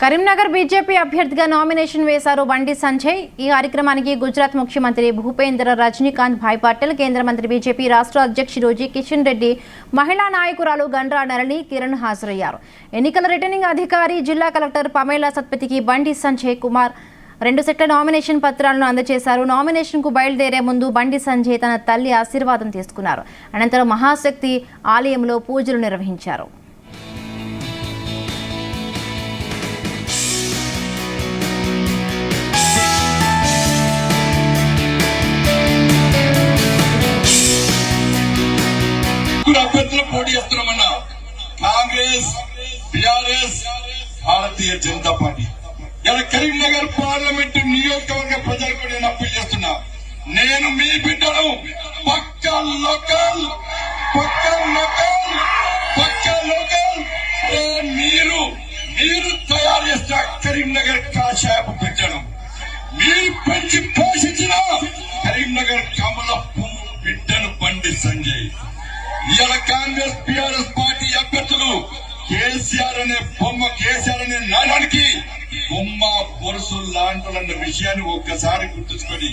Karimnagar BJP అభ్యర్థిగా nomination వేశారు బండి సంజయ్. ఈ కార్యక్రమానికి గుజరాత్ ముఖ్యమంత్రి భూపేంద్ర రజనీకాంత్ భాయ్ పటేల్, కేంద్ర మంత్రి బీజేపీ రాష్ట్ర అధ్యక్షుడు జి కిషన్ రెడ్డి, మహిళా నాయకురాలు గండ్రా నళిని కిరణ్ హాజరయ్యారు. ఎన్నికల రిటర్నింగ్ అధికారి జిల్లా కలెక్టర్ పమేలా సత్పతికి బండి సంజయ్ కుమార్ 2 సెట్ల నామినేషన్ పత్రాలను అందజేశారు. నామినేషన్ కు బయలుదేరే ముందు బండి సంజయ్ తన తల్లి ఆశీర్వాదం తీసుకున్నారు. అనంతరం మహాశక్తి ఆలయంలో పూజలు నిర్వహించారు. అభ్యర్థులు పోటీ చేస్తున్నామన్నా కాంగ్రెస్, టిఆర్ఎస్, భారతీయ జనతా పార్టీ. ఇలా కరీంనగర్ పార్లమెంటు నియోజకవర్గ ప్రజలకు నేను అప్పీల్ చేస్తున్నా. నేను మీ బిడ్డను పక్క లోకల్ మీరు తయారు చేసిన కరీంనగర్ కాషాయపు బిడ్డను మీరు పెంచి పోషించిన కరీంనగర్ కమల పువ్వు బిడ్డను బండి సంజయ్. ఇలా కాంగ్రెస్, టిఆర్ఎస్ పార్టీ అభ్యర్థులు కేసీఆర్ అనే నాయనానికి బొమ్మ పొరుసు లాంటి విషయాన్ని ఒక్కసారి గుర్తుంచుకొని